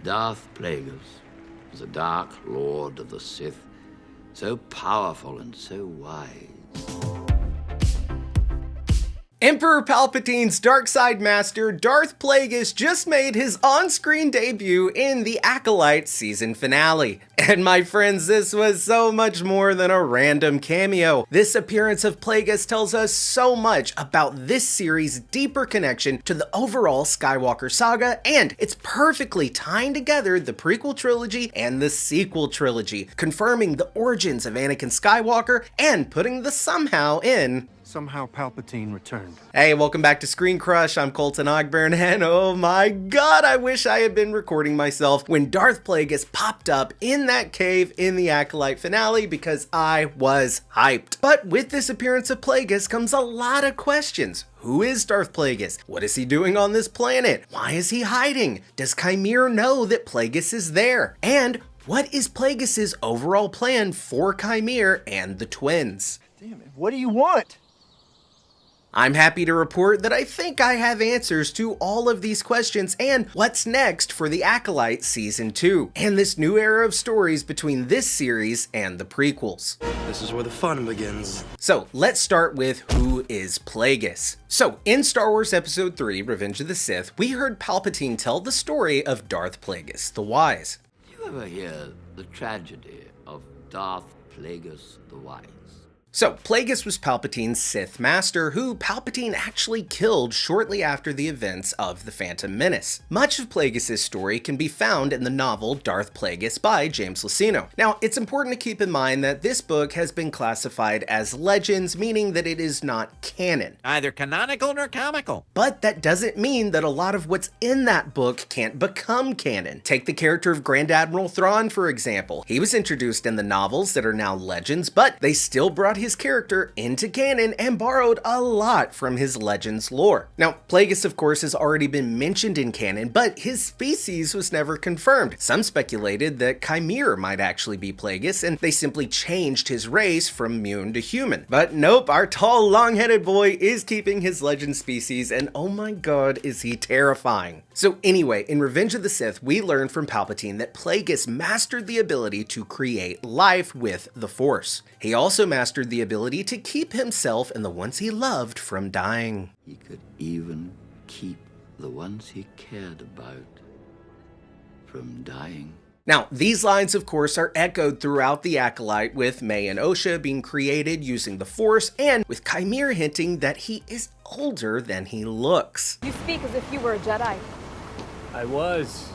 Darth Plagueis was a dark lord of the Sith, so powerful and so wise. Emperor Palpatine's dark side master, Darth Plagueis, just made his on-screen debut in the Acolyte season finale. And my friends, this was so much more than a random cameo. This appearance of Plagueis tells us so much about this series' deeper connection to the overall Skywalker saga, and it's perfectly tying together the prequel trilogy and the sequel trilogy, confirming the origins of Anakin Skywalker and putting the somehow in Somehow Palpatine returned. Hey, welcome back to ScreenCrush. I'm Colton Ogburn, and oh my god, I wish I had been recording myself when Darth Plagueis popped up in that cave in the Acolyte finale, because I was hyped. But with this appearance of Plagueis comes a lot of questions. Who is Darth Plagueis? What is he doing on this planet? Why is he hiding? Does Qimir know that Plagueis is there? And what is Plagueis' overall plan for Qimir and the twins? Damn it, what do you want? I'm happy to report that I think I have answers to all of these questions and what's next for the Acolyte Season 2, and this new era of stories between this series and the prequels. This is where the fun begins. So let's start with who is Plagueis. So in Star Wars Episode 3, Revenge of the Sith, we heard Palpatine tell the story of Darth Plagueis the Wise. Did you ever hear the tragedy of Darth Plagueis the Wise? So, Plagueis was Palpatine's Sith master, who Palpatine actually killed shortly after the events of The Phantom Menace. Much of Plagueis' story can be found in the novel Darth Plagueis by James Luceno. Now, it's important to keep in mind that this book has been classified as Legends, meaning that it is not canon. Either canonical nor comical. But that doesn't mean that a lot of what's in that book can't become canon. Take the character of Grand Admiral Thrawn, for example. He was introduced in the novels that are now Legends, but they still brought his character into canon and borrowed a lot from his Legends lore. Now, Plagueis, of course, has already been mentioned in canon, but his species was never confirmed. Some speculated that Qimir might actually be Plagueis, and they simply changed his race from Mune to human. But nope, our tall, long-headed boy is keeping his Legend species, and oh my god, is he terrifying. So anyway, in Revenge of the Sith, we learned from Palpatine that Plagueis mastered the ability to create life with the Force. He also mastered the ability to keep himself and the ones he loved from dying. He could even keep the ones he cared about from dying. Now, these lines, of course, are echoed throughout the Acolyte, with May and Osha being created using the Force, and with Qimir hinting that he is older than he looks. You speak as if you were a Jedi. I was.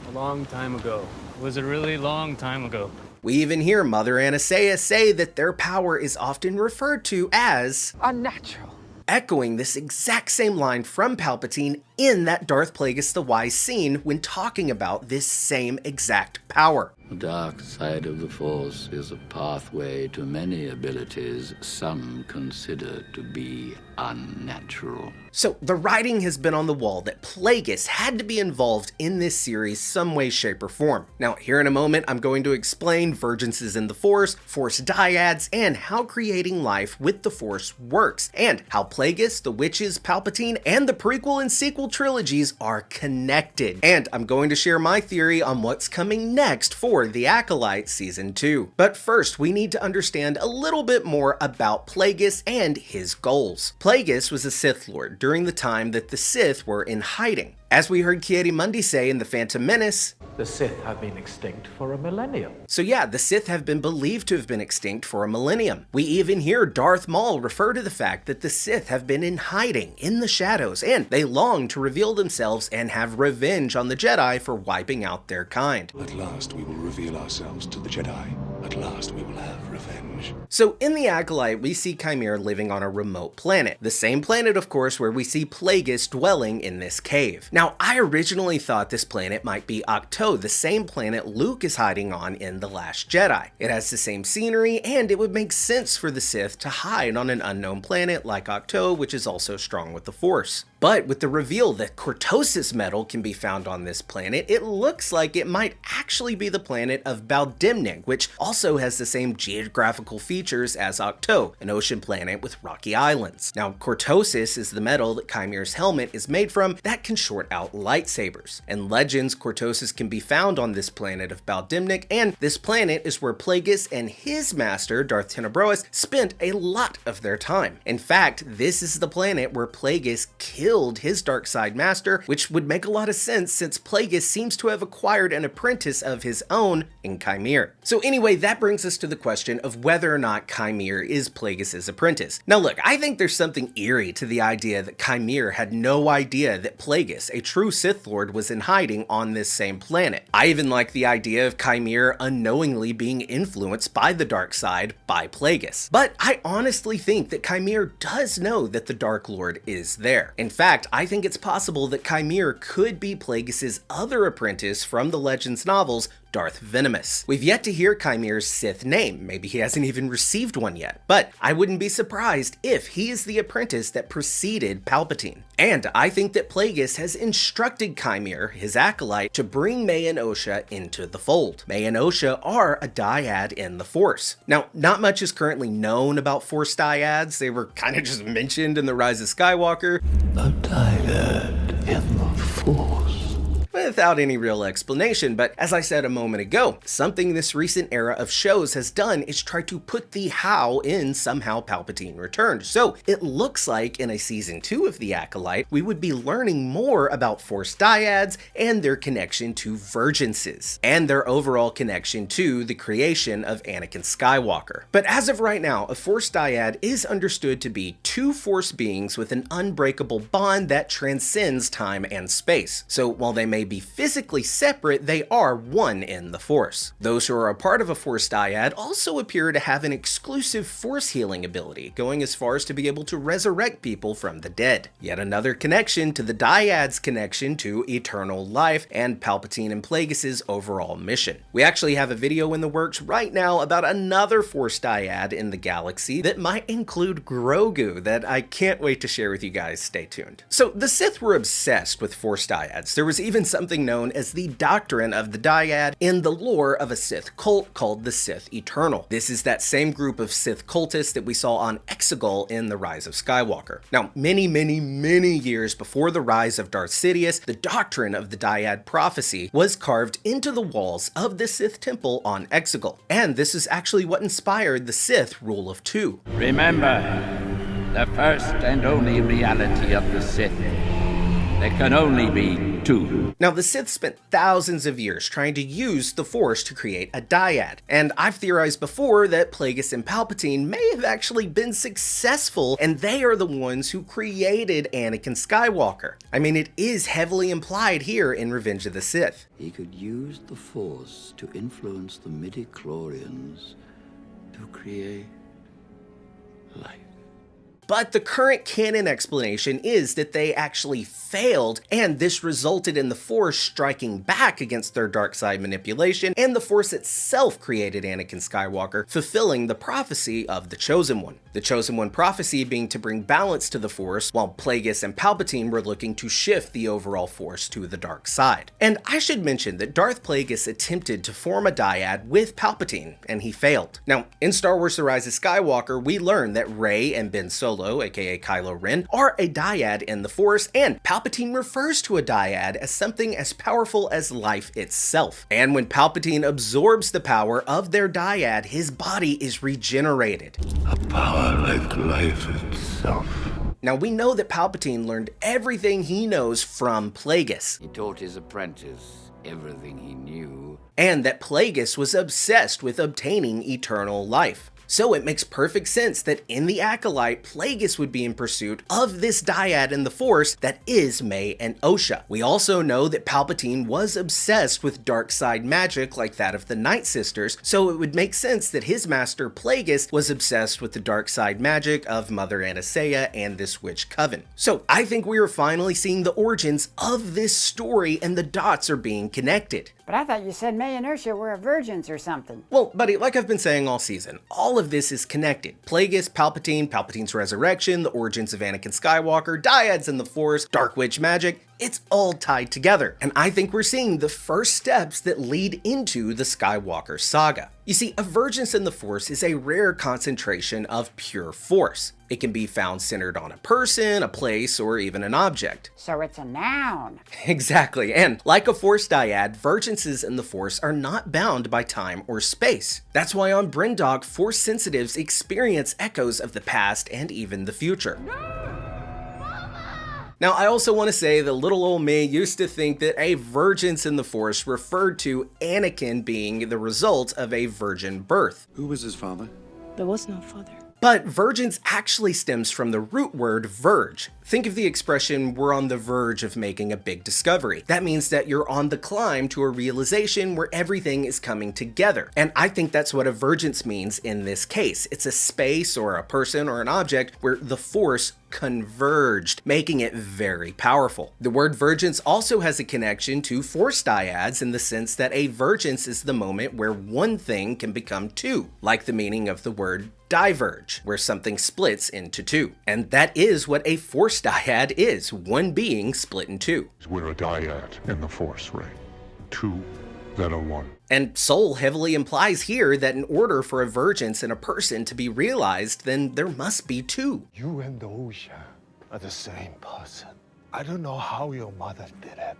A long time ago. It was a really long time ago. We even hear Mother Anastasia say that their power is often referred to as Unnatural. echoing this exact same line from Palpatine in that Darth Plagueis the Wise scene when talking about this same exact power. The dark side of the Force is a pathway to many abilities some consider to be unnatural. So the writing has been on the wall that Plagueis had to be involved in this series some way, shape, or form. Now, here in a moment, I'm going to explain Vergences in the Force, Force diads, and how creating life with the Force works, and how Plagueis, the Witches, Palpatine, and the prequel and sequel trilogies are connected. And I'm going to share my theory on what's coming next for the Acolyte Season 2. But first, we need to understand a little bit more about Plagueis and his goals. Plagueis was a Sith Lord during the time that the Sith were in hiding. As we heard Ki-Adi-Mundi say in The Phantom Menace, the Sith have been extinct for a millennium. So yeah, the Sith have been believed to have been extinct for a millennium. We even hear Darth Maul refer to the fact that the Sith have been in hiding in the shadows, and they long to reveal themselves and have revenge on the Jedi for wiping out their kind. At last we will reveal ourselves to the Jedi. At last we will have revenge. So in the Acolyte, we see Qimir living on a remote planet. The same planet, of course, where we see Plagueis dwelling in this cave. Now, I originally thought this planet might be Ahch-To, the same planet Luke is hiding on in The Last Jedi. It has the same scenery, and it would make sense for the Sith to hide on an unknown planet like Ahch-To, which is also strong with the Force. But with the reveal that cortosis metal can be found on this planet, it looks like it might actually be the planet of Baldimnig, which also has the same geographical features as Ahch-To, an ocean planet with rocky islands. Now, cortosis is the metal that Qimir's helmet is made from that can short out lightsabers. In Legends, cortosis can be found on this planet of Baldimnig, and this planet is where Plagueis and his master, Darth Tenebrois, spent a lot of their time. In fact, this is the planet where Plagueis killed his dark side master, which would make a lot of sense since Plagueis seems to have acquired an apprentice of his own in Qimir. So anyway, that brings us to the question of whether or not Qimir is Plagueis' apprentice. Now look, I think there's something eerie to the idea that Qimir had no idea that Plagueis, a true Sith Lord, was in hiding on this same planet. I even like the idea of Qimir unknowingly being influenced by the dark side by Plagueis. But I honestly think that Qimir does know that the Dark Lord is there. In fact, I think it's possible that Qimir could be Plagueis' other apprentice from the Legends novels, Darth Venomous. We've yet to hear Qimir's Sith name, maybe he hasn't even received one yet, but I wouldn't be surprised if he is the apprentice that preceded Palpatine. And I think that Plagueis has instructed Qimir, his acolyte, to bring May and Osha into the fold. May and Osha are a dyad in the Force. Now, not much is currently known about Force dyads, they were kind of just mentioned in The Rise of Skywalker. A dyad in the Force. Without any real explanation, but as I said a moment ago, something this recent era of shows has done is try to put the how in somehow Palpatine returned. So it looks like in a season 2 of The Acolyte, we would be learning more about Force dyads and their connection to Vergences, and their overall connection to the creation of Anakin Skywalker. But as of right now, a Force dyad is understood to be two Force beings with an unbreakable bond that transcends time and space. So while they may be physically separate, they are one in the Force. Those who are a part of a Force dyad also appear to have an exclusive Force healing ability, going as far as to be able to resurrect people from the dead. Yet another connection to the dyad's connection to eternal life and Palpatine and Plagueis' overall mission. We actually have a video in the works right now about another Force dyad in the galaxy that might include Grogu that I can't wait to share with you guys. Stay tuned. So the Sith were obsessed with Force dyads. There was even something known as the doctrine of the dyad in the lore of a Sith cult called the Sith Eternal. This is that same group of Sith cultists that we saw on Exegol in The Rise of Skywalker. Now, many years before the rise of Darth Sidious, the doctrine of the dyad prophecy was carved into the walls of the Sith temple on Exegol. And this is actually what inspired the Sith Rule of Two. Remember, the first and only reality of the Sith. There can only be two. Now, the Sith spent thousands of years trying to use the Force to create a dyad, and I've theorized before that Plagueis and Palpatine may have actually been successful, and they are the ones who created Anakin Skywalker. I mean, it is heavily implied here in Revenge of the Sith. He could use the Force to influence the midi-chlorians to create life. But the current canon explanation is that they actually failed, and this resulted in the Force striking back against their dark side manipulation, and the Force itself created Anakin Skywalker, fulfilling the prophecy of the Chosen One. The Chosen One prophecy being to bring balance to the Force, while Plagueis and Palpatine were looking to shift the overall Force to the dark side. And I should mention that Darth Plagueis attempted to form a dyad with Palpatine, and he failed. Now, in Star Wars The Rise of Skywalker, we learn that Rey and Ben Solo, aka Kylo Ren, are a dyad in the Force, and Palpatine refers to a dyad as something as powerful as life itself. And when Palpatine absorbs the power of their dyad, his body is regenerated. A power like life itself. Now, we know that Palpatine learned everything he knows from Plagueis. He taught his apprentice everything he knew. And that Plagueis was obsessed with obtaining eternal life. So it makes perfect sense that in The Acolyte, Plagueis would be in pursuit of this dyad in the Force that is May and Osha. We also know that Palpatine was obsessed with dark side magic like that of the Night Sisters, so it would make sense that his master Plagueis was obsessed with the dark side magic of Mother Anastasia and this witch coven. So I think we are finally seeing the origins of this story and the dots are being connected. But I thought you said May and Ursula were virgins or something. Well, buddy, like I've been saying all season, all of this is connected. Plagueis, Palpatine, Palpatine's resurrection, the origins of Anakin Skywalker, dyads in the Force, Dark Witch magic, it's all tied together. And I think we're seeing the first steps that lead into the Skywalker saga. You see, a Vergence in the Force is a rare concentration of pure Force. It can be found centered on a person, a place, or even an object. So it's a noun. Exactly, and like a Force dyad, Vergences in the Force are not bound by time or space. That's why on Brindog, Force sensitives experience echoes of the past and even the future. Now, I also want to say that little old me used to think that a Vergence in the Force referred to Anakin being the result of a virgin birth. Who was his father? There was no father. But Vergence actually stems from the root word verge. Think of the expression, we're on the verge of making a big discovery. That means that you're on the climb to a realization where everything is coming together. And I think that's what a Vergence means in this case. It's a space or a person or an object where the Force converged, making it very powerful. The word Vergence also has a connection to Force dyads in the sense that a Vergence is the moment where one thing can become two, like the meaning of the word diverge, where something splits into two. And that is what a Force dyad is, one being split in two. We're a dyad in the Force, right? Two, then a one. And Soul heavily implies here that in order for a Vergence in a person to be realized, then there must be two. You and the ocean are the same person. I don't know how your mother did it,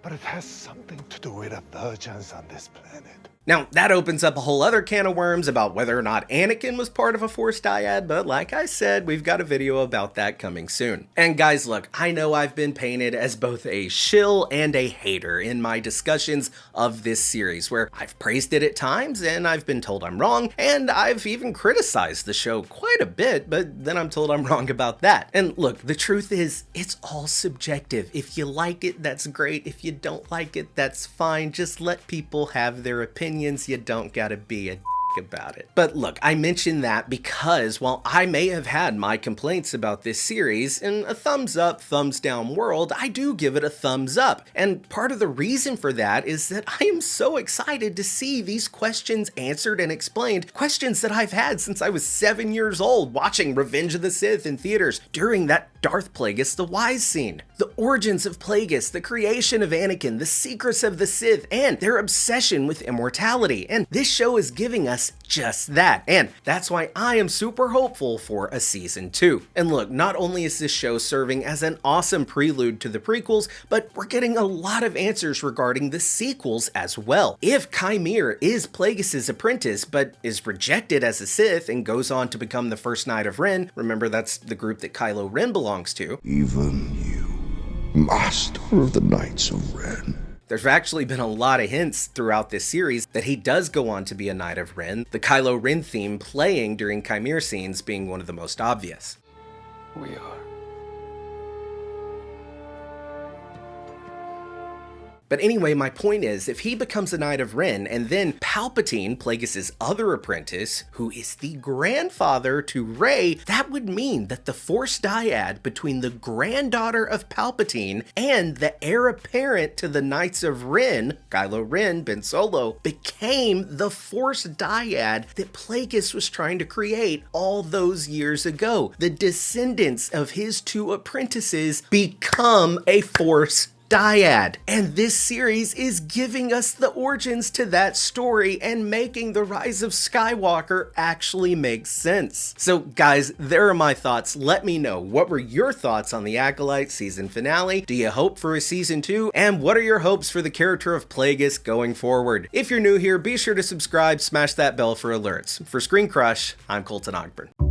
but it has something to do with a Vergence on this planet. Now, that opens up a whole other can of worms about whether or not Anakin was part of a Force dyad, but like I said, we've got a video about that coming soon. And guys, look, I know I've been painted as both a shill and a hater in my discussions of this series, where I've praised it at times and I've been told I'm wrong, and I've even criticized the show quite a bit, but then I'm told I'm wrong about that. And look, the truth is, it's all subjective. If you like it, that's great. If you don't like it, that's fine. Just let people have their opinion. You don't gotta be a about it. But look, I mention that because while I may have had my complaints about this series, in a thumbs up, thumbs down world, I do give it a thumbs up. And part of the reason for that is that I am so excited to see these questions answered and explained, questions that I've had since I was 7 years old watching Revenge of the Sith in theaters during that Darth Plagueis the Wise scene. The origins of Plagueis, the creation of Anakin, the secrets of the Sith, and their obsession with immortality. And this show is giving us just that, and that's why I am super hopeful for a season 2. And look, not only is this show serving as an awesome prelude to the prequels, but we're getting a lot of answers regarding the sequels as well. If Qimir is Plagueis' apprentice, but is rejected as a Sith and goes on to become the first Knight of Ren, remember that's the group that Kylo Ren belongs to. Even you, Master of the Knights of Ren. There's actually been a lot of hints throughout this series that he does go on to be a Knight of Ren, the Kylo Ren theme playing during Qimir scenes being one of the most obvious. We are. But anyway, my point is, if he becomes a Knight of Ren, and then Palpatine, Plagueis' other apprentice, who is the grandfather to Rey, that would mean that the Force dyad between the granddaughter of Palpatine and the heir apparent to the Knights of Ren, Kylo Ren, Ben Solo, became the Force dyad that Plagueis was trying to create all those years ago. The descendants of his two apprentices become a Force dyad. And this series is giving us the origins to that story and making the Rise of Skywalker actually make sense. So guys, there are my thoughts. Let me know, what were your thoughts on the Acolyte season finale? Do you hope for a season 2? And what are your hopes for the character of Plagueis going forward? If you're new here, be sure to subscribe, smash that bell for alerts. For ScreenCrush, I'm Colton Ogburn.